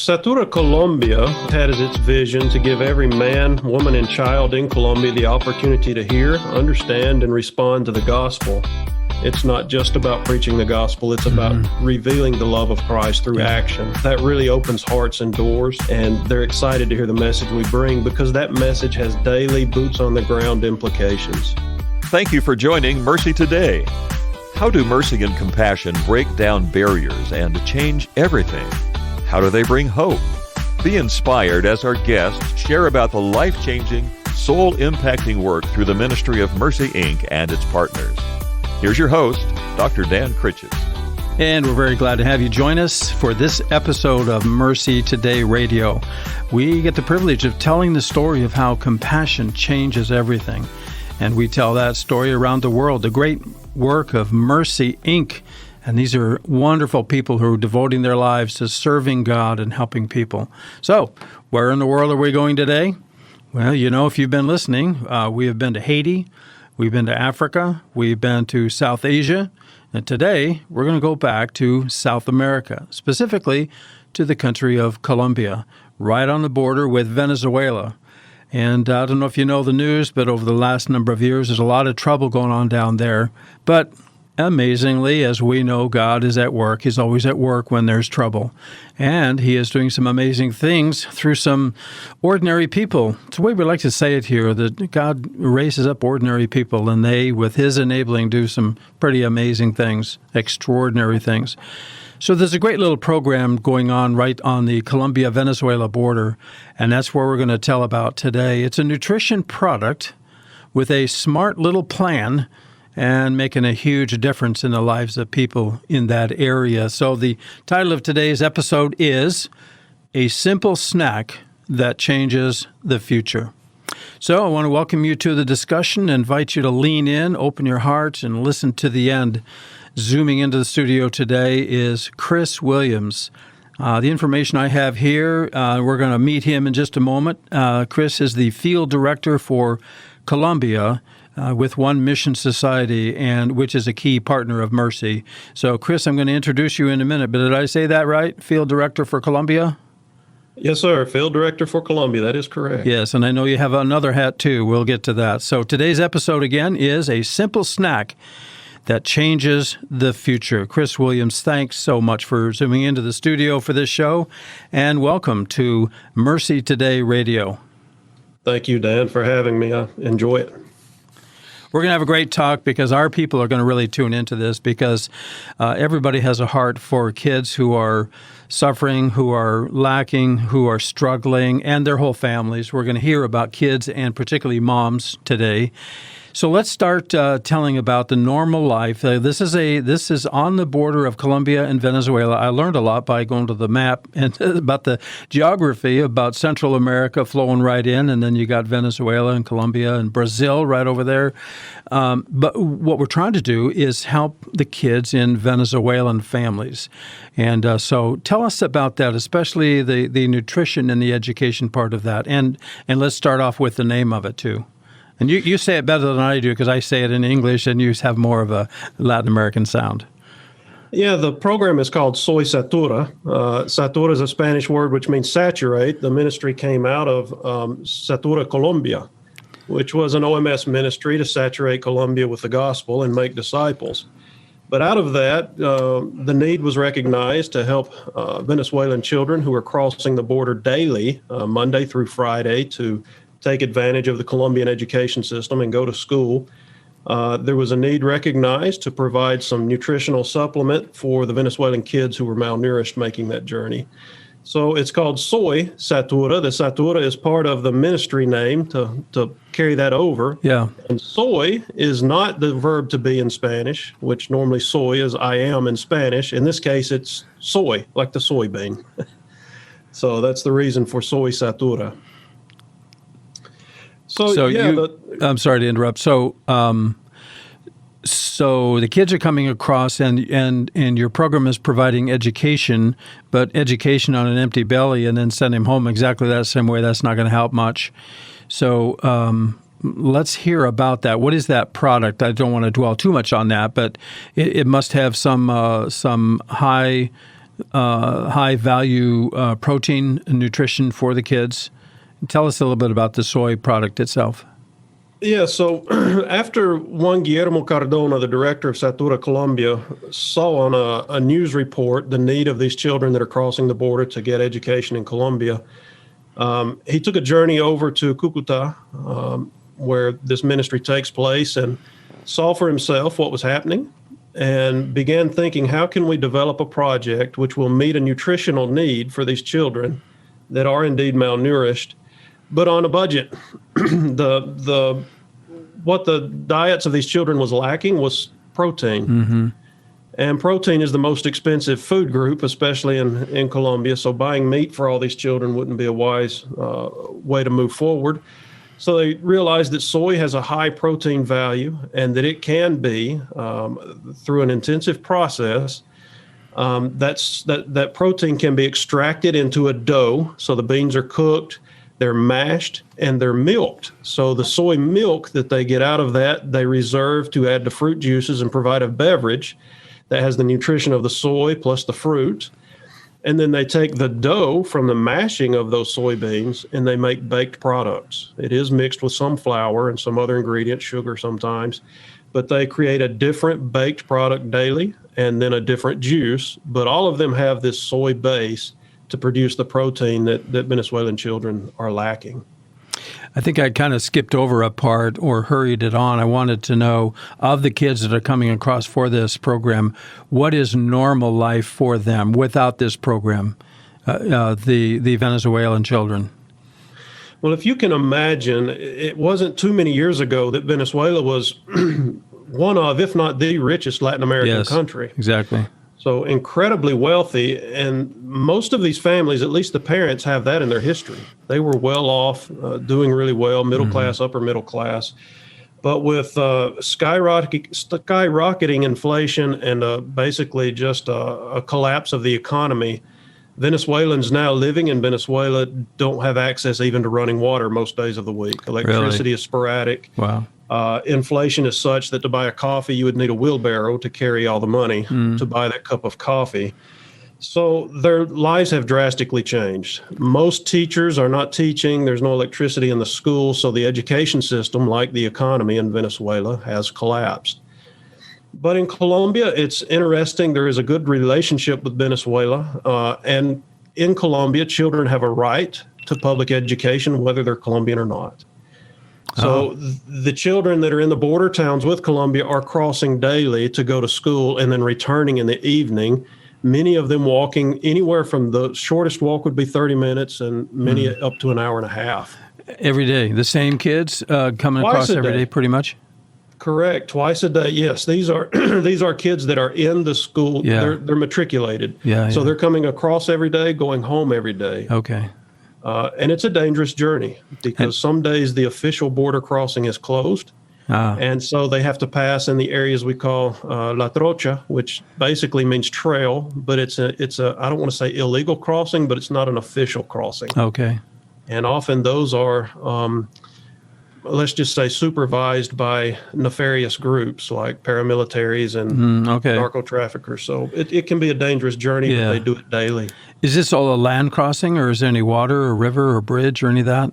Satura Colombia had as its vision to give every man, woman, and child in Colombia the opportunity to hear, understand, and respond to the gospel. It's not just about preaching the gospel, it's about revealing the love of Christ through action. That really opens hearts and doors, and they're excited to hear the message we bring because that message has daily boots on the ground implications. Thank you for joining Mercy Today. How do mercy and compassion break down barriers and change everything? How do they bring hope? Be inspired as our guests share about the life-changing, soul-impacting work through the ministry of Mercy, Inc. and its partners. Here's your host, Dr. Dan Critches. And we're very glad to have you join us for this episode of Mercy Today Radio. We get the privilege of telling the story of how compassion changes everything. And we tell that story around the world, the great work of Mercy, Inc., and these are wonderful people who are devoting their lives to serving God and helping people. So, where in the world are we going today? Well, you know, if you've been listening, we have been to Haiti, we've been to Africa, we've been to South Asia, and today we're going to go back to South America, specifically to the country of Colombia, right on the border with Venezuela. And I don't know if you know the news, but over the last number of years, there's a lot of trouble going on down there. But amazingly, as we know, God is at work. He's always at work when there's trouble. And He is doing some amazing things through some ordinary people. It's the way we like to say it here, that God raises up ordinary people, and they, with His enabling, do some pretty amazing things, extraordinary things. So there's a great little program going on right on the Colombia-Venezuela border, and that's where we're going to tell about today. It's a nutrition product with a smart little plan and making a huge difference in the lives of people in that area. So the title of today's episode is A Simple Snack That Changes the Future. So I want to welcome you to the discussion, invite you to lean in, open your heart, and listen to the end. Zooming into the studio today is Chris Williams. The information I have here, we're going to meet him in just a moment. Chris is the field director for Colombia with One Mission Society, and which is a key partner of Mercy. So, Chris, I'm going to introduce you in a minute, but did I say that right? Field director for Colombia? Yes, sir. Field director for Colombia. That is correct. Yes, and I know you have another hat, too. We'll get to that. So today's episode, again, is A Simple Snack That Changes the Future. Chris Williams, thanks so much for zooming into the studio for this show, and welcome to Mercy Today Radio. Thank you, Dan, for having me. I enjoy it. We're going to have a great talk because our people are going to really tune into this because everybody has a heart for kids who are suffering, who are lacking, who are struggling, and their whole families. We're going to hear about kids and particularly moms today. So let's start telling about the normal life. This is on the border of Colombia and Venezuela. I learned a lot by going to the map and about the geography, about Central America flowing right in, and then you got Venezuela and Colombia and Brazil right over there. But what we're trying to do is help the kids in Venezuelan families. And so tell us about that, especially the nutrition and the education part of that. And let's start off with the name of it, too. And you say it better than I do because I say it in English and you have more of a Latin American sound. Yeah, the program is called Soy Satura. Satura is a Spanish word which means saturate. The ministry came out of Satura Colombia, which was an OMS ministry to saturate Colombia with the gospel and make disciples. But out of that, the need was recognized to help Venezuelan children who are crossing the border daily, Monday through Friday, to take advantage of the Colombian education system and go to school. There was a need recognized to provide some nutritional supplement for the Venezuelan kids who were malnourished making that journey. So it's called Soy Satura. The Satura is part of the ministry name to carry that over. Yeah. And soy is not the verb to be in Spanish, which normally soy is I am in Spanish. In this case, it's soy, like the soybean. So that's the reason for Soy Satura. I'm sorry to interrupt. So the kids are coming across, and your program is providing education, but education on an empty belly, and then send them home exactly that same way. That's not going to help much. So let's hear about that. What is that product? I don't want to dwell too much on that, but it must have some high high value protein and nutrition for the kids. Tell us a little bit about the soy product itself. Yeah, so after Juan Guillermo Cardona, the director of Satura, Colombia, saw on a news report the need of these children that are crossing the border to get education in Colombia, he took a journey over to Cucuta, where this ministry takes place, and saw for himself what was happening and began thinking, how can we develop a project which will meet a nutritional need for these children that are indeed malnourished, but on a budget? What the diets of these children was lacking was protein. Mm-hmm. And protein is the most expensive food group, especially in Colombia. So buying meat for all these children wouldn't be a wise way to move forward. So they realized that soy has a high protein value and that it can be, through an intensive process, that protein can be extracted into a dough. So the beans are cooked, they're mashed, and they're milked. So the soy milk that they get out of that, they reserve to add to fruit juices and provide a beverage that has the nutrition of the soy plus the fruit. And then they take the dough from the mashing of those soybeans and they make baked products. It is mixed with some flour and some other ingredients, sugar sometimes, but they create a different baked product daily and then a different juice. But all of them have this soy base to produce the protein that Venezuelan children are lacking. I think I kind of skipped over a part or hurried it on. I wanted to know, of the kids that are coming across for this program, what is normal life for them without this program, the Venezuelan children? Well, if you can imagine, it wasn't too many years ago that Venezuela was one of, if not the richest Latin American country. Exactly. So incredibly wealthy, and most of these families, at least the parents, have that in their history. They were well off, doing really well, middle class, upper middle class. But with skyrocketing inflation and basically just a collapse of the economy, Venezuelans now living in Venezuela don't have access even to running water most days of the week. Electricity is sporadic. Wow. Inflation is such that to buy a coffee, you would need a wheelbarrow to carry all the money to buy that cup of coffee. So their lives have drastically changed. Most teachers are not teaching. There's no electricity in the schools. So the education system, like the economy in Venezuela, has collapsed. But in Colombia, it's interesting. There is a good relationship with Venezuela. And in Colombia, children have a right to public education, whether they're Colombian or not. So the children that are in the border towns with Colombia are crossing daily to go to school and then returning in the evening, many of them walking anywhere from the shortest walk would be 30 minutes and many up to an hour and a half. Every day, the same kids coming across every day pretty much? Correct. Twice a day. Yes. These are these are kids that are in the school. Yeah. They're matriculated. Yeah, so they're coming across every day, going home every day. Okay. And it's a dangerous journey because some days the official border crossing is closed. And so they have to pass in the areas we call La Trocha, which basically means trail, but it's a I don't want to say illegal crossing, but it's not an official crossing. Okay. And often those are, let's just say, supervised by nefarious groups like paramilitaries and narco traffickers. So it can be a dangerous journey, but they do it daily. Is this all a land crossing, or is there any water or river or bridge or any of that?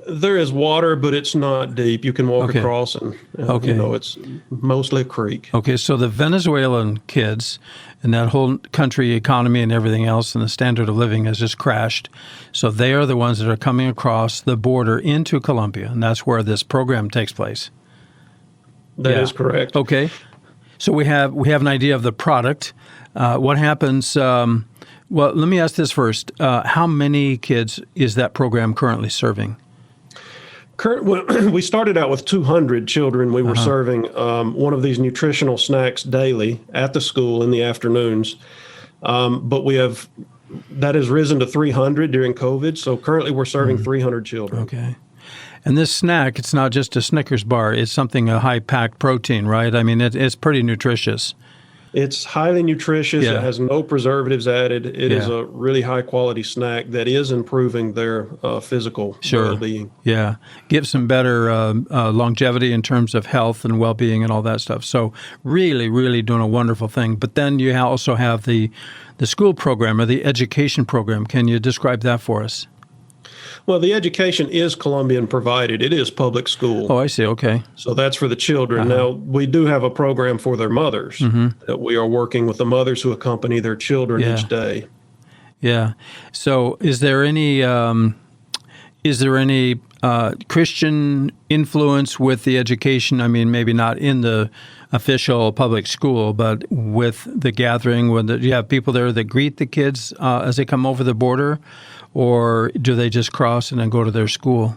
There is water, but it's not deep. You can walk across, and it's mostly a creek. Okay, so the Venezuelan kids and that whole country economy and everything else and the standard of living has just crashed. So they are the ones that are coming across the border into Colombia, and that's where this program takes place. That is correct. Okay, so we have an idea of the product. What happens? Well, let me ask this first. How many kids is that program currently serving? We started out with 200 children. We were serving one of these nutritional snacks daily at the school in the afternoons. But that has risen to 300 during COVID. So currently we're serving 300 children. Okay. And this snack, it's not just a Snickers bar. It's something, a high-packed protein, right? I mean, it's pretty nutritious. It's highly nutritious. Yeah. It has no preservatives added. It is a really high quality snack that is improving their physical well-being. Yeah. Gives them better longevity in terms of health and well-being and all that stuff. So really, really doing a wonderful thing. But then you also have the school program or the education program. Can you describe that for us? Well, the education is Colombian provided. It is public school. Oh, I see. Okay. So that's for the children. Now, we do have a program for their mothers that we are working with the mothers who accompany their children each day. Yeah. So is there any Christian influence with the education? I mean, maybe not in the official public school, but with the gathering, when you have people there that greet the kids as they come over the border, or do they just cross and then go to their school?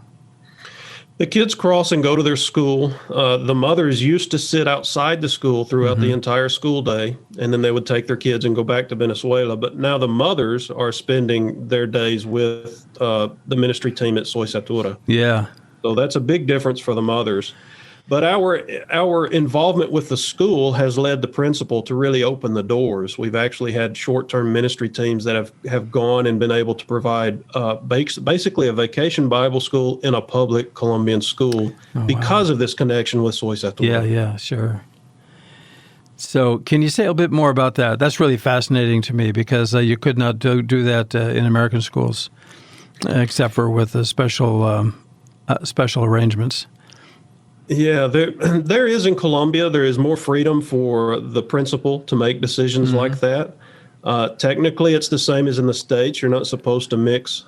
The kids cross and go to their school. The mothers used to sit outside the school throughout the entire school day, and then they would take their kids and go back to Venezuela. But now the mothers are spending their days with the ministry team at Soy Satura. Yeah. So that's a big difference for the mothers. But our involvement with the school has led the principal to really open the doors. We've actually had short-term ministry teams that have gone and been able to provide basically a vacation Bible school in a public Colombian school because of this connection with Soy Satura. Yeah, sure. So can you say a bit more about that? That's really fascinating to me because you could not do that in American schools, except for with the special arrangements. Yeah, there is in Colombia, there is more freedom for the principal to make decisions like that. Technically, it's the same as in the States. You're not supposed to mix,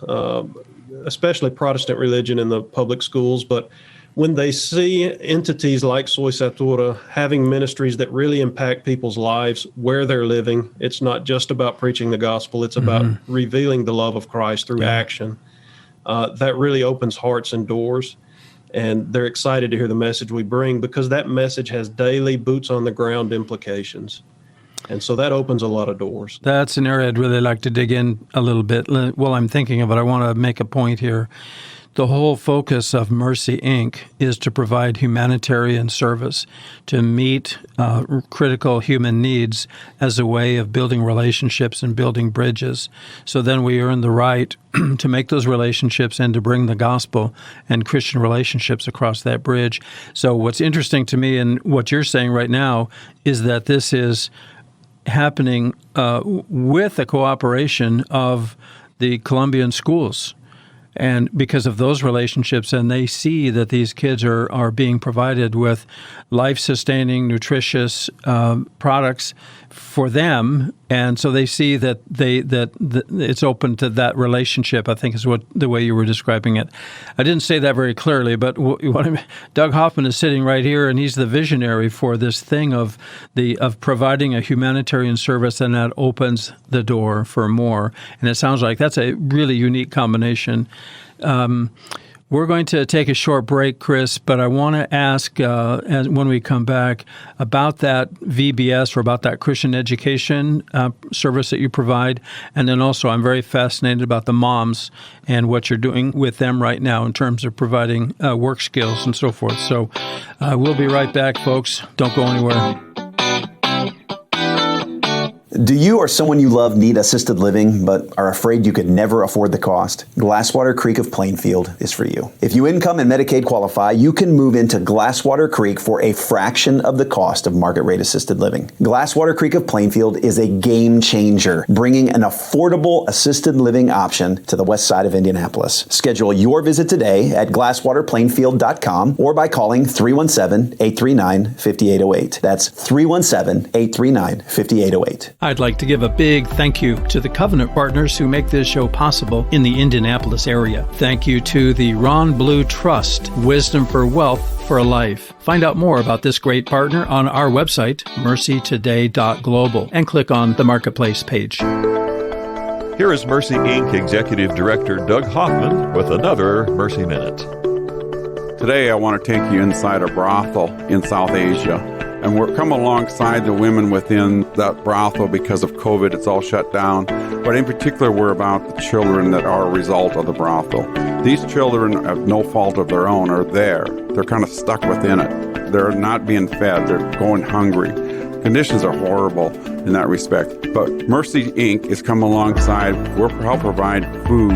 especially Protestant religion in the public schools. But when they see entities like Soy Satura having ministries that really impact people's lives where they're living, it's not just about preaching the gospel. It's about revealing the love of Christ through action. That really opens hearts and doors. And they're excited to hear the message we bring because that message has daily boots on the ground implications. And so that opens a lot of doors. That's an area I'd really like to dig in a little bit. While I'm thinking of it, I want to make a point here. The whole focus of Mercy, Inc. is to provide humanitarian service, to meet critical human needs as a way of building relationships and building bridges. So then we earn the right to make those relationships and to bring the gospel and Christian relationships across that bridge. So what's interesting to me and what you're saying right now is that this is happening with the cooperation of the Colombian schools. And because of those relationships, and they see that these kids are being provided with life-sustaining, nutritious products for them, and so they see that it's open to that relationship. I think is what the way you were describing it. I didn't say that very clearly, but Doug Hoffman is sitting right here, and he's the visionary for this thing of providing a humanitarian service, and that opens the door for more. And it sounds like that's a really unique combination. We're going to take a short break, Chris, but I want to ask when we come back about that VBS or about that Christian education service that you provide. And then also I'm very fascinated about the moms and what you're doing with them right now in terms of providing work skills and so forth. So we'll be right back, folks. Don't go anywhere. Do you or someone you love need assisted living but are afraid you could never afford the cost? Glasswater Creek of Plainfield is for you. If you income and Medicaid qualify, you can move into Glasswater Creek for a fraction of the cost of market rate assisted living. Glasswater Creek of Plainfield is a game changer, bringing an affordable assisted living option to the west side of Indianapolis. Schedule your visit today at glasswaterplainfield.com or by calling 317-839-5808. That's 317-839-5808. I'd like to give a big thank you to the Covenant partners who make this show possible in the Indianapolis area. Thank you to the Ron Blue Trust, Wisdom for Wealth for a Life. Find out more about this great partner on our website, MercyToday.global, and click on the Marketplace page. Here is Mercy Inc. Executive Director Doug Hoffman with another Mercy Minute. Today I want to take you inside a brothel in South Asia. And we're come alongside the women within that brothel because of COVID. It's all shut down. But in particular, we're about the children that are a result of the brothel. These children, of no fault of their own, are there. They're kind of stuck within it. They're not being fed. They're going hungry. conditions are horrible in that respect. But Mercy Inc. is come alongside. We'll help provide food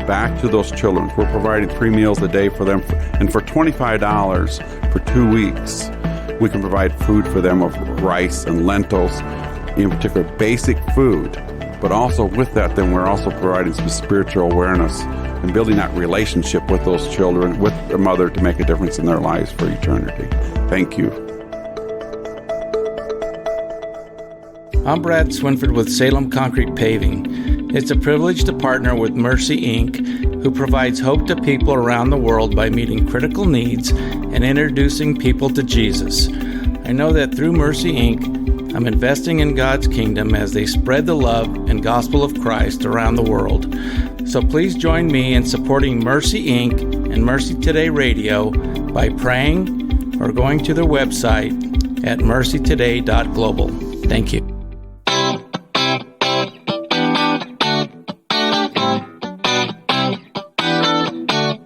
back to those children. We're providing 3 meals a day for them. And for $25 for 2 weeks, we can provide food for them of rice and lentils, in particular basic food. But also with that, then we're also providing some spiritual awareness and building that relationship with those children, with their mother, to make a difference in their lives for eternity. Thank you. I'm Brad Swinford with Salem Concrete Paving. It's a privilege to partner with Mercy Inc., who provides hope to people around the world by meeting critical needs and introducing people to Jesus. I know that through Mercy Inc., I'm investing in God's kingdom as they spread the love and gospel of Christ around the world. So please join me in supporting Mercy Inc. and Mercy Today Radio by praying or going to their website at mercytoday.global. Thank you.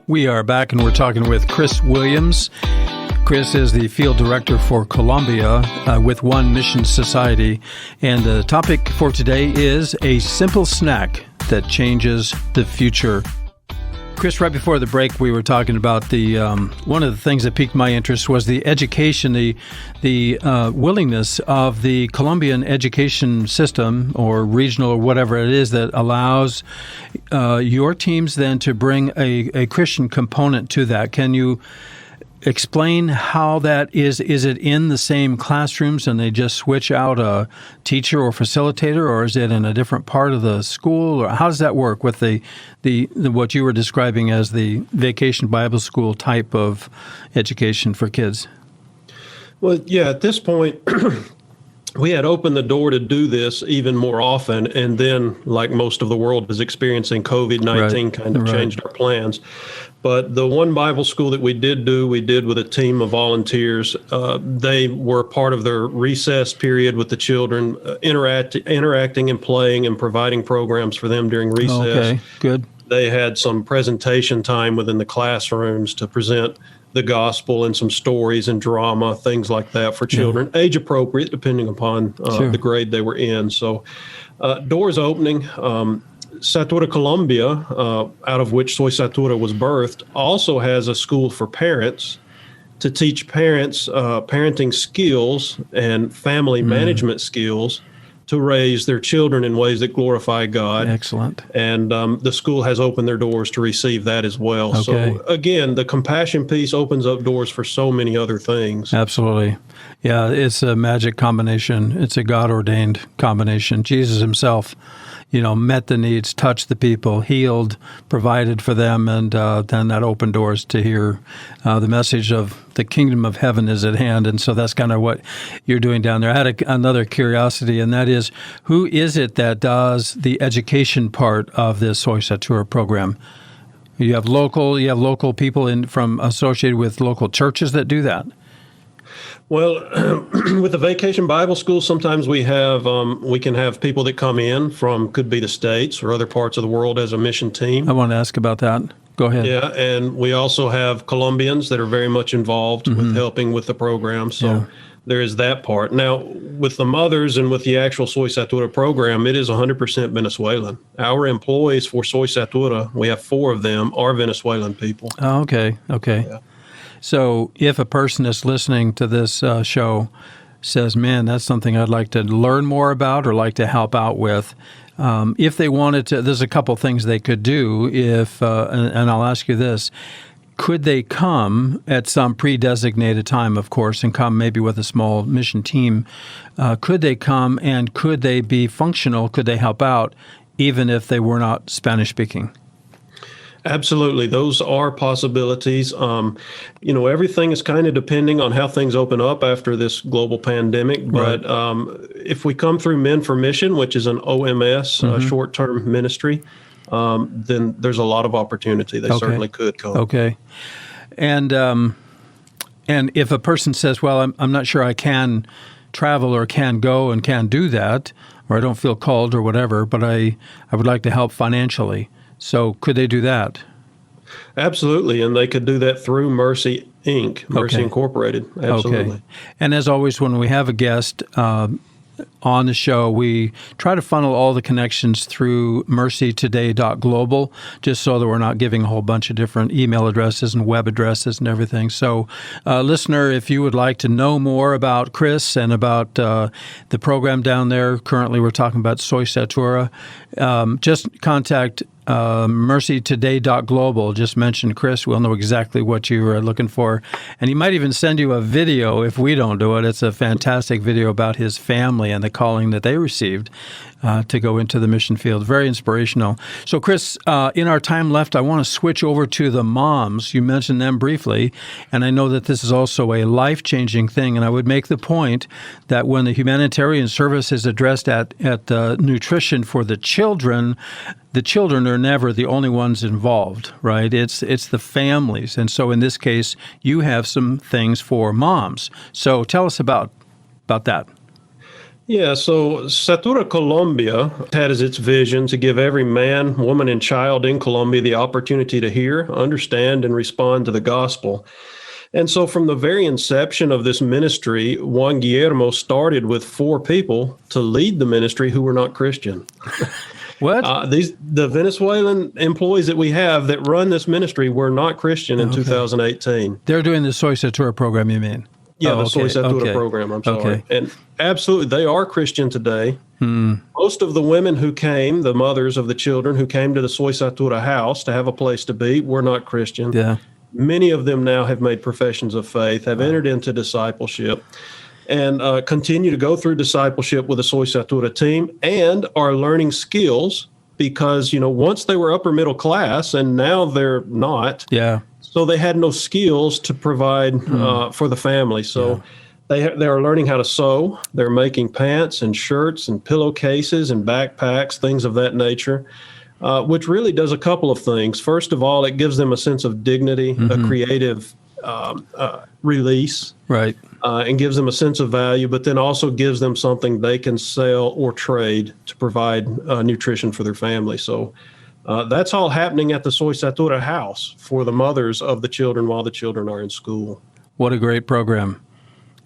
We are back, and we're talking with Chris Williams. Chris is the field director for Colombia with One Mission Society. And the topic for today is a simple snack that changes the future. Chris, right before the break, we were talking about the one of the things that piqued my interest was the education, the willingness of the Colombian education system or regional or whatever it is that allows your teams then to bring a Christian component to that. Can you explain how that is? Is it in the same classrooms and they just switch out a teacher or facilitator, or is it in a different part of the school? Or how does that work with the what you were describing as the vacation Bible school type of education for kids? Well, yeah, at this point, we had opened the door to do this even more often. And then, like most of the world is experiencing, COVID-19 kind of changed our plans. But the one Bible school that we did with a team of volunteers. They were part of their recess period with the children, interacting and playing and providing programs for them during recess. Okay, good. They had some presentation time within the classrooms to present the gospel and some stories and drama, things like that for children, age appropriate, depending upon the grade they were in. So doors opening. Satura, Colombia, out of which Soy Satura was birthed, also has a school for parents to teach parents parenting skills and family management skills to raise their children in ways that glorify God. Excellent. And the school has opened their doors to receive that as well. Okay. So again, the compassion piece opens up doors for so many other things. Absolutely. Yeah, it's a magic combination. It's a God-ordained combination. Jesus himself, met the needs, touched the people, healed, provided for them, and then that opened doors to hear the message of the kingdom of heaven is at hand. And so that's kind of what you're doing down there. I had another curiosity, and that is, who is it that does the education part of this Soy Satura program? You have local people from associated with local churches that do that. Well, with the Vacation Bible School, sometimes we can have people that come in from, could be the States or other parts of the world as a mission team. I want to ask about that. Go ahead. Yeah, and we also have Colombians that are very much involved with helping with the program. So there is that part. Now, with the mothers and with the actual Soy Satura program, it is 100% Venezuelan. Our employees for Soy Satura, we have 4 of them, are Venezuelan people. Oh, okay. Yeah. So if a person is listening to this show says, man, that's something I'd like to learn more about or like to help out with, if they wanted to, there's a couple things they could do. And I'll ask you this, could they come at some pre-designated time, of course, and come maybe with a small mission team? Could they come and could they be functional? Could they help out even if they were not Spanish-speaking? Absolutely. Those are possibilities. Everything is kind of depending on how things open up after this global pandemic. But if we come through Men for Mission, which is an OMS, short-term ministry, then there's a lot of opportunity. They certainly could come. Okay. And if a person says, well, I'm not sure I can travel or can go and can do that, or I don't feel called or whatever, but I would like to help financially. So could they do that? Absolutely, and they could do that through Mercy Inc., Mercy Okay. Incorporated. Absolutely. Okay. And as always, when we have a guest on the show, we try to funnel all the connections through MercyToday.global, just so that we're not giving a whole bunch of different email addresses and web addresses and everything. So, listener, if you would like to know more about Chris and about the program down there, currently we're talking about Soy Satura, just contact MercyToday.global. Just mention Chris. We'll know exactly what you are looking for. And he might even send you a video if we don't do it. It's a fantastic video about his family and the calling that they received to go into the mission field. Very inspirational. So, Chris, in our time left, I want to switch over to the moms. You mentioned them briefly, and I know that this is also a life-changing thing. And I would make the point that when the humanitarian service is addressed at nutrition for the children are never the only ones involved, right? It's the families. And so in this case, you have some things for moms. So tell us about that. Yeah, so Satura Colombia had as its vision to give every man, woman, and child in Colombia the opportunity to hear, understand, and respond to the gospel. And so from the very inception of this ministry, Juan Guillermo started with 4 people to lead the ministry who were not Christian. What? The Venezuelan employees that we have that run this ministry were not Christian in 2018. They're doing the Soy Satura program, you mean? Yeah, the Soy Satura program, I'm sorry. Okay. And absolutely, they are Christian today. Most of the women who came, the mothers of the children who came to the Soy Satura house to have a place to be, were not Christian. Yeah. Many of them now have made professions of faith, have entered into discipleship, and continue to go through discipleship with the Soy Satura team and are learning skills because, once they were upper middle class and now they're not. Yeah. So they had no skills to provide for the family. So they are learning how to sew. They're making pants and shirts and pillowcases and backpacks, things of that nature, which really does a couple of things. First of all, it gives them a sense of dignity, a creative release, Right. And gives them a sense of value, but then also gives them something they can sell or trade to provide nutrition for their family. So that's all happening at the Soy Satura house for the mothers of the children while the children are in school. What a great program.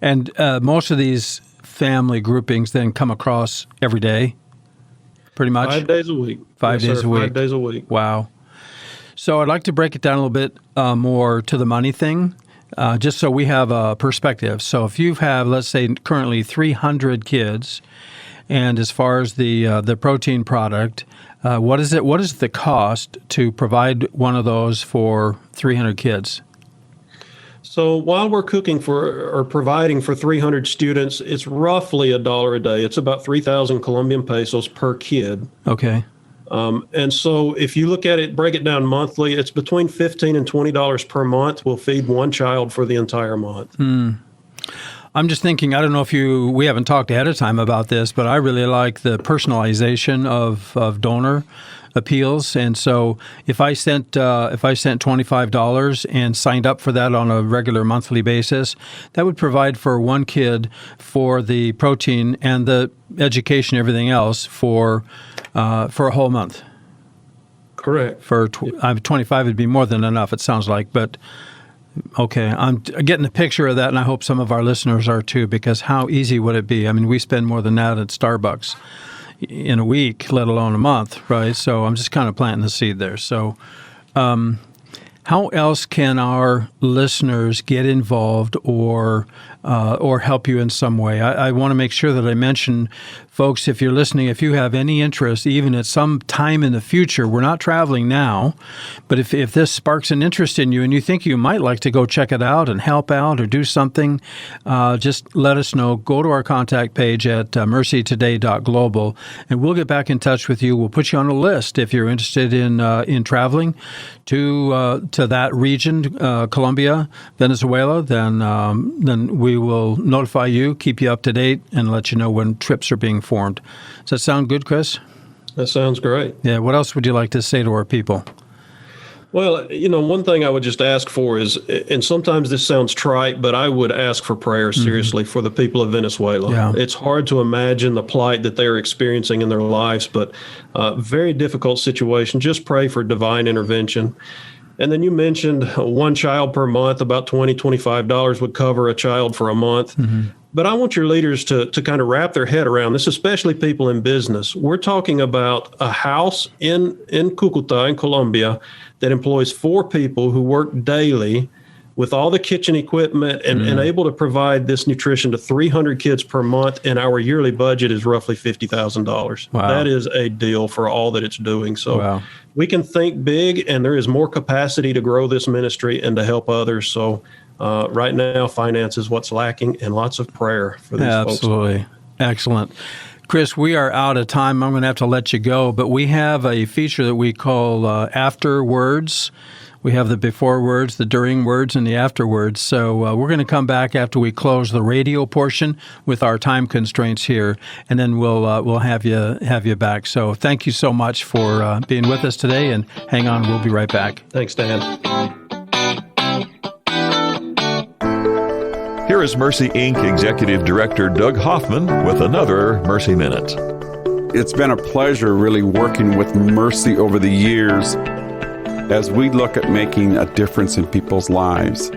And most of these family groupings then come across every day, pretty much? 5 days a week. 5 Yes, days sir, a week. 5 days a week. Wow. So I'd like to break it down a little bit more to the money thing, just so we have a perspective. So if you have, let's say, currently 300 kids, and as far as the protein product, what is it? What is the cost to provide one of those for 300 kids? So while we're cooking for or providing for 300 students, it's roughly $1 a day. It's about 3,000 Colombian pesos per kid. Okay. And so if you look at it, break it down monthly, it's between $15 and $20 per month. We'll feed one child for the entire month. I'm just thinking, I don't know if we haven't talked ahead of time about this, but I really like the personalization of donor appeals. And so if I sent $25 and signed up for that on a regular monthly basis, that would provide for one kid for the protein and the education, everything else for a whole month. Correct. For 25 would be more than enough, it sounds like, but okay, I'm getting a picture of that, and I hope some of our listeners are too, because how easy would it be? I mean, we spend more than that at Starbucks in a week, let alone a month, right? So I'm just kind of planting the seed there. So how else can our listeners get involved or help you in some way? I want to make sure that I mention, folks, if you're listening, if you have any interest, even at some time in the future, we're not traveling now, but if this sparks an interest in you and you think you might like to go check it out and help out or do something, just let us know. Go to our contact page at MercyToday.global, and we'll get back in touch with you. We'll put you on a list if you're interested in traveling to that region, Colombia, Venezuela. Then we will notify you, keep you up to date, and let you know when trips are being formed. Does that sound good, Chris? That sounds great. Yeah. What else would you like to say to our people? Well, one thing I would just ask for is, and sometimes this sounds trite, but I would ask for prayer seriously for the people of Venezuela. Yeah. It's hard to imagine the plight that they're experiencing in their lives, but very difficult situation. Just pray for divine intervention. And then you mentioned one child per month, about $20, $25 would cover a child for a month. But I want your leaders to kind of wrap their head around this, especially people in business. We're talking about a house in Cucuta in Colombia that employs 4 people who work daily with all the kitchen equipment and able to provide this nutrition to 300 kids per month. And our yearly budget is roughly $50,000. Wow. That is a deal for all that it's doing. So we can think big, and there is more capacity to grow this ministry and to help others. So right now, finance is what's lacking, and lots of prayer for these folks. Absolutely. Excellent. Chris, we are out of time. I'm going to have to let you go, but we have a feature that we call AfterWords. We have the before words, the during words, and the afterwards. So we're going to come back after we close the radio portion with our time constraints here, and then we'll have you back. So thank you so much for being with us today, and hang on, we'll be right back. Thanks, Dan. Here is Mercy Inc. Executive Director Doug Hoffman with another Mercy Minute. It's been a pleasure really working with Mercy over the years as we look at making a difference in people's lives.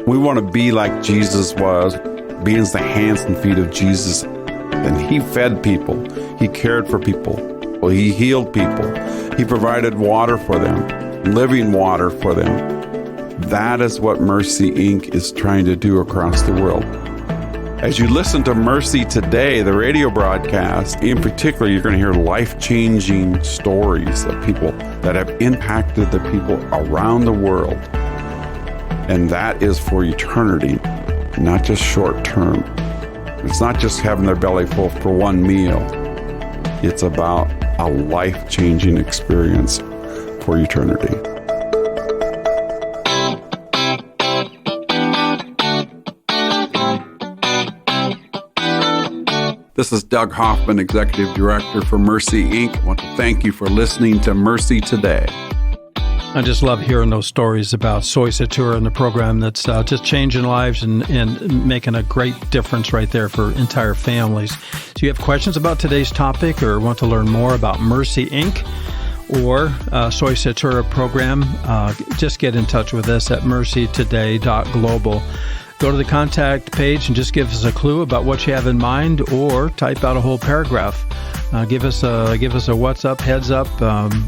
We want to be like Jesus was, being the hands and feet of Jesus. And he fed people. He cared for people. Well, he healed people. He provided water for them, living water for them. That is what Mercy Inc. is trying to do across the world. As you listen to Mercy Today, the radio broadcast, in particular, you're going to hear life-changing stories of people that have impacted the people around the world. And that is for eternity, not just short term. It's not just having their belly full for one meal. It's about a life-changing experience for eternity. This is Doug Hoffman, Executive Director for Mercy Inc. I want to thank you for listening to Mercy Today. I just love hearing those stories about Soy Satura and the program that's just changing lives and making a great difference right there for entire families. So you have questions about today's topic or want to learn more about Mercy Inc. or Soy Satura program, just get in touch with us at MercyToday.global. Go to the contact page and just give us a clue about what you have in mind, or type out a whole paragraph. Give us a what's up, heads up,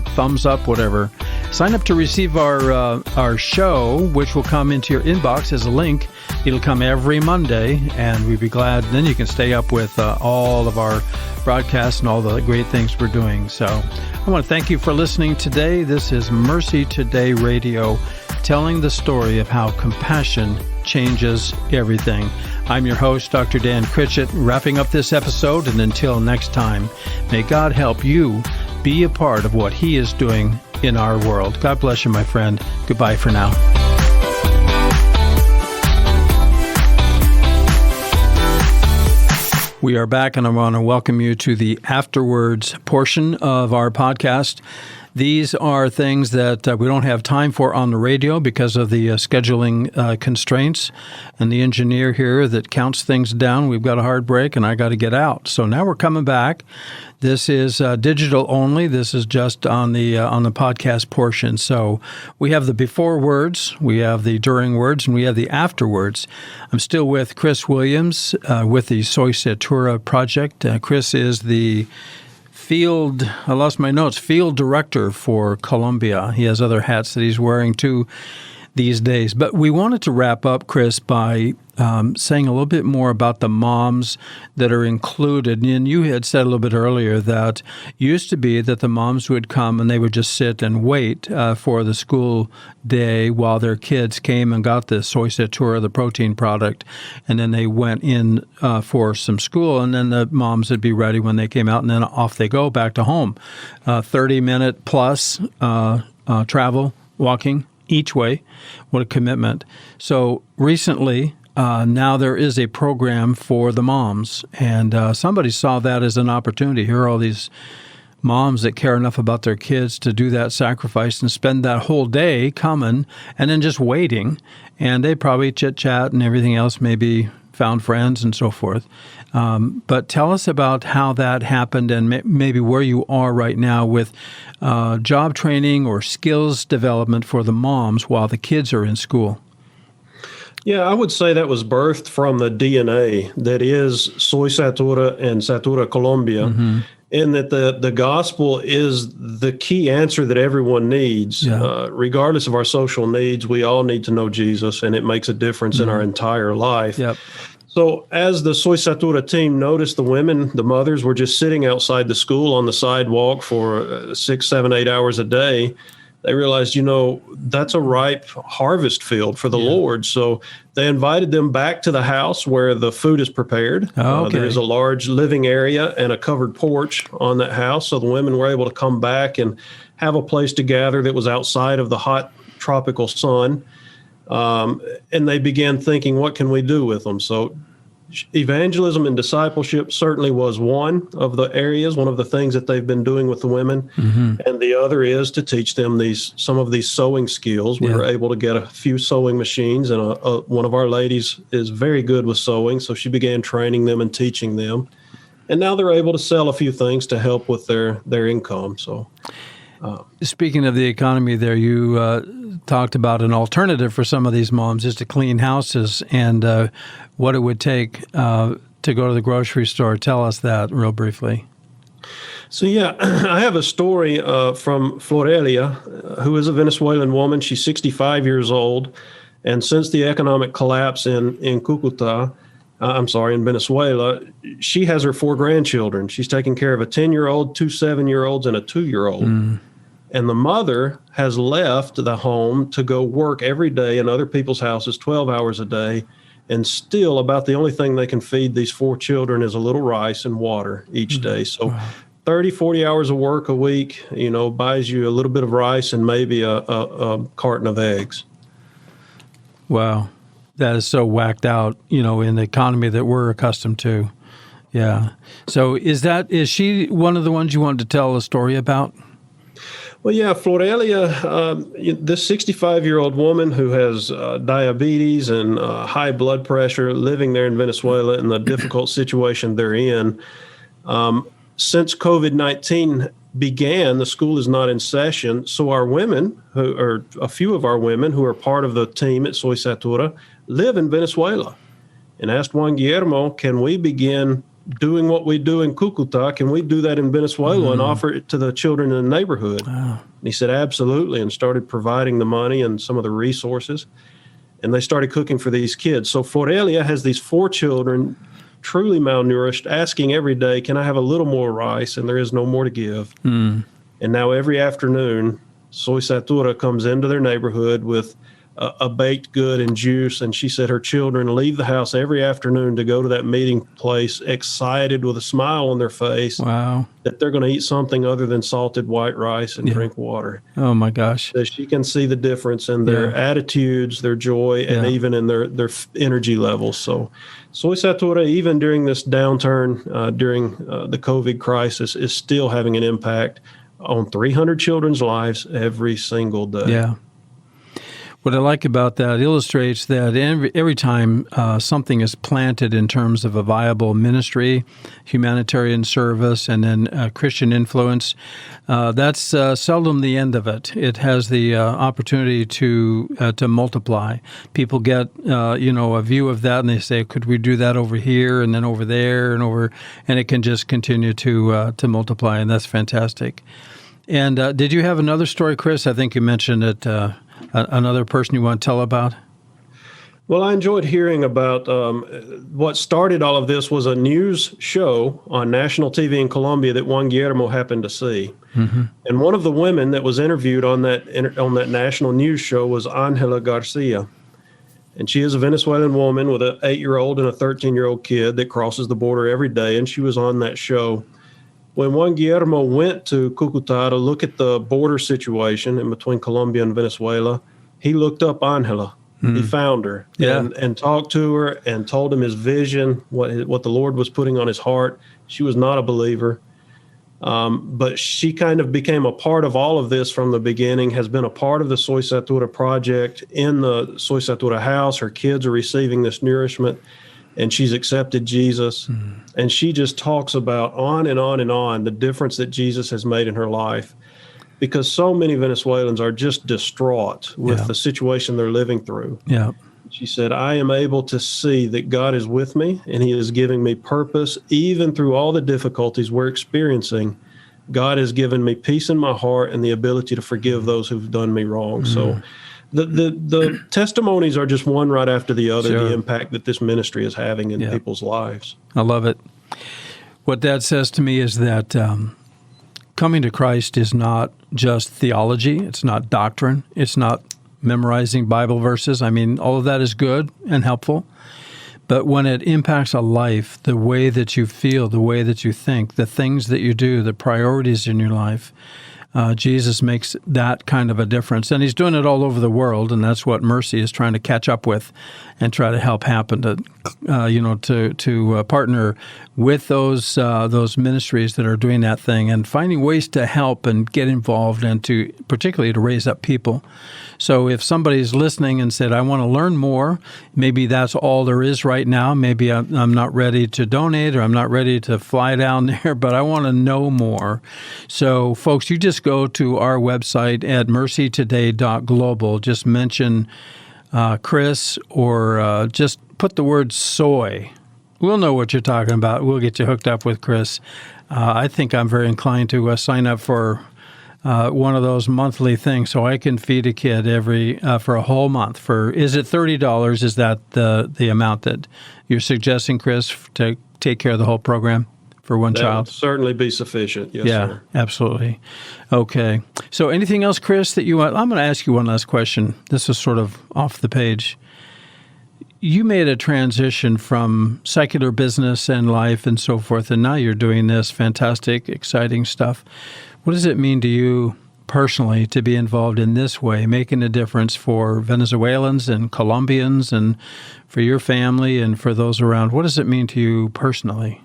thumbs up, whatever. Sign up to receive our show, which will come into your inbox as a link. It'll come every Monday, and we'd be glad. Then you can stay up with all of our broadcasts and all the great things we're doing. So I want to thank you for listening today. This is Mercy Today Radio, telling the story of how compassion changes everything. I'm your host, Dr. Dan Critchett, wrapping up this episode, and until next time, may God help you be a part of what He is doing in our world. God bless you, my friend. Goodbye for now. We are back, and I want to welcome you to the AfterWords portion of our podcast. These are things that we don't have time for on the radio because of the scheduling constraints. And the engineer here that counts things down, we've got a hard break and I got to get out. So now we're coming back. This is digital only. This is just on the podcast portion. So we have the before words, we have the during words, and we have the afterwards. I'm still with Chris Williams with the Soy Satura project. Chris is the field director for Colombia. He has other hats that he's wearing too these days. But we wanted to wrap up, Chris, by saying a little bit more about the moms that are included. And you had said a little bit earlier that used to be that the moms would come and they would just sit and wait for the school day while their kids came and got the Soy Satura, the protein product, and then they went in for some school, and then the moms would be ready when they came out, and then off they go back to home. 30-minute plus travel, walking each way. What a commitment. So recently, now there is a program for the moms, and somebody saw that as an opportunity. Here are all these moms that care enough about their kids to do that sacrifice and spend that whole day coming and then just waiting, and they probably chit-chat and everything else, maybe found friends and so forth. But tell us about how that happened and maybe where you are right now with job training or skills development for the moms while the kids are in school. Yeah, I would say that was birthed from the DNA that is Soy Satura and Satura Colombia, in that the gospel is the key answer that everyone needs. Regardless of our social needs, we all need to know Jesus, and it makes a difference in our entire life. Yep. So as the Soy Satura team noticed the women, the mothers, were just sitting outside the school on the sidewalk for 6, 7, 8 hours a day, they realized, that's a ripe harvest field for the Lord. So they invited them back to the house where the food is prepared. There is a large living area and a covered porch on that house. So the women were able to come back and have a place to gather that was outside of the hot tropical sun. And they began thinking, what can we do with them? So evangelism and discipleship certainly was one of the areas, one of the things that they've been doing with the women. And the other is to teach them some of these sewing skills. We were able to get a few sewing machines, and one of our ladies is very good with sewing, so she began training them and teaching them. And now they're able to sell a few things to help with their income. So, speaking of the economy there, you talked about an alternative for some of these moms is to clean houses and what it would take to go to the grocery store. Tell us that real briefly. So, I have a story from Florelia, who is a Venezuelan woman. She's 65 years old. And since the economic collapse in Venezuela, she has her 4 grandchildren. She's taking care of a 10-year-old, 2 7-year-olds, and a 2-year-old. And the mother has left the home to go work every day in other people's houses, 12 hours a day. And still about the only thing they can feed these 4 children is a little rice and water each day. So 30, 40 hours of work a week, buys you a little bit of rice and maybe a carton of eggs. Wow. That is so whacked out, in the economy that we're accustomed to. Yeah. So is she one of the ones you wanted to tell a story about? Well, yeah, Florelia, this 65-year-old woman who has diabetes and high blood pressure, living there in Venezuela in the difficult situation they're in. Since COVID-19 began, the school is not in session, so our women, a few of our women who are part of the team at Soy Satura, live in Venezuela, and asked Juan Guillermo, can we begin doing what we do in Cucuta? Can we do that in Venezuela and offer it to the children in the neighborhood? And he said, absolutely, and started providing the money and some of the resources. And they started cooking for these kids. So Florelia has these 4 children, truly malnourished, asking every day, can I have a little more rice? And there is no more to give. And now every afternoon, Soy Satura comes into their neighborhood with a baked good and juice, and she said her children leave the house every afternoon to go to that meeting place excited with a smile on their face. Wow. That they're going to eat something other than salted white rice and drink water. Oh, my gosh. So she can see the difference in their attitudes, their joy, and even in their energy levels. So Soy Satura, even during this downturn, during the COVID crisis, is still having an impact on 300 children's lives every single day. Yeah. What I like about that illustrates that every time something is planted in terms of a viable ministry, humanitarian service, and then Christian influence, that's seldom the end of it. It has the opportunity to multiply. People get a view of that, and they say, "Could we do that over here and then over there and it can just continue to multiply," and that's fantastic. And did you have another story, Chris? I think you mentioned it. Another person you want to tell about? Well, I enjoyed hearing about what started all of this was a news show on national TV in Colombia that Juan Guillermo happened to see. And one of the women that was interviewed on that national news show was Angela Garcia. And she is a Venezuelan woman with an 8-year-old and a 13-year-old kid that crosses the border every day, and she was on that show. When Juan Guillermo went to Cucuta to look at the border situation in between Colombia and Venezuela, he looked up Angela. He found her and talked to her and told him his vision, what the Lord was putting on his heart. She was not a believer, but she kind of became a part of all of this from the beginning, has been a part of the Soy Satura project in the Soy Satura house. Her kids are receiving this nourishment. and she's accepted Jesus. And she just talks about on and on and on the difference that Jesus has made in her life, because so many Venezuelans are just distraught with the situation they're living through. Yeah. She said, I am able to see that God is with me and he is giving me purpose. Even through all the difficulties we're experiencing, God has given me peace in my heart and the ability to forgive those who've done me wrong. So the testimonies are just one right after the other, the impact that this ministry is having in people's lives. I love it. What Dad says to me is that coming to Christ is not just theology. It's not doctrine. It's not memorizing Bible verses. I mean, all of that is good and helpful. But when it impacts a life, the way that you feel, the way that you think, the things that you do, the priorities in your life, Jesus makes that kind of a difference. And he's doing it all over the world, and that's what Mercy is trying to catch up with and try to help happen, to partner with those ministries that are doing that thing and finding ways to help and get involved and to particularly to raise up people. So if somebody's listening and said, I want to learn more, maybe that's all there is right now. Maybe I'm not ready to donate or I'm not ready to fly down there, but I want to know more. So folks, you just go to our website at MercyToday.global. Just mention Chris or just put the word soy. We'll know what you're talking about. We'll get you hooked up with Chris. I think I'm very inclined to sign up for one of those monthly things so I can feed a kid for a whole month. Is it $30? Is that the amount that you're suggesting, Chris, to take care of the whole program for one child? That would certainly be sufficient. Yes, yeah, sir. Absolutely. Okay. So anything else, Chris, that you want? I'm going to ask you one last question. This is sort of off the page. You made a transition from secular business and life and so forth, and now you're doing this fantastic, exciting stuff. What does it mean to you personally to be involved in this way, making a difference for Venezuelans and Colombians and for your family and for those around? What does it mean to you personally?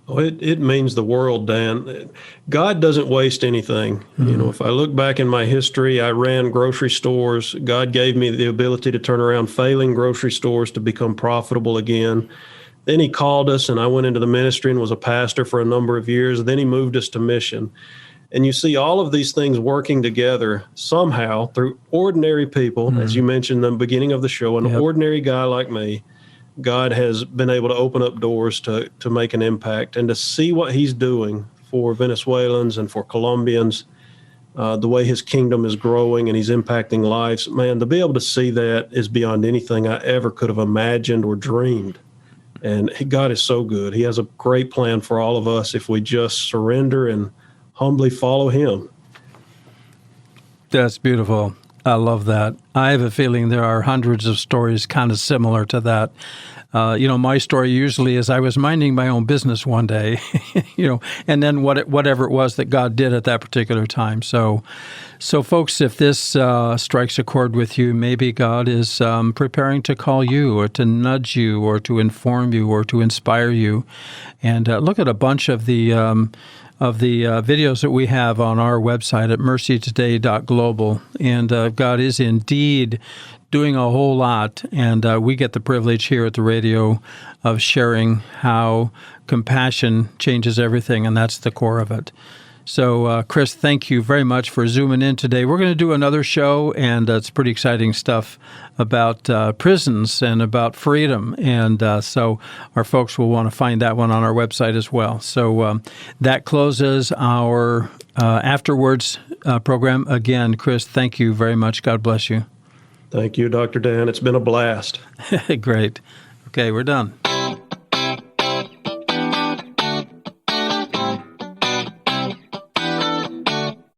Oh, it means the world, Dan. God doesn't waste anything. Mm-hmm. If I look back in my history, I ran grocery stores. God gave me the ability to turn around failing grocery stores to become profitable again. Then he called us, and I went into the ministry and was a pastor for a number of years. Then he moved us to mission. And you see all of these things working together somehow through ordinary people, as you mentioned in the beginning of the show, an ordinary guy like me. God has been able to open up doors to make an impact and to see what he's doing for Venezuelans and for Colombians, the way his kingdom is growing and he's impacting lives. Man, to be able to see that is beyond anything I ever could have imagined or dreamed. And God is so good. He has a great plan for all of us if we just surrender and humbly follow him. That's beautiful. I love that. I have a feeling there are hundreds of stories kind of similar to that. My story usually is I was minding my own business one day, and then whatever it was that God did at that particular time. So folks, if this strikes a chord with you, maybe God is preparing to call you or to nudge you or to inform you or to inspire you. And look at a bunch of the videos that we have on our website at MercyToday.global. And God is indeed doing a whole lot. And we get the privilege here at the radio of sharing how compassion changes everything, and that's the core of it. So, Chris, thank you very much for zooming in today. We're going to do another show, and it's pretty exciting stuff about prisons and about freedom. And so our folks will want to find that one on our website as well. So that closes our AfterWords program. Again, Chris, thank you very much. God bless you. Thank you, Dr. Dan. It's been a blast. Great. Okay, we're done.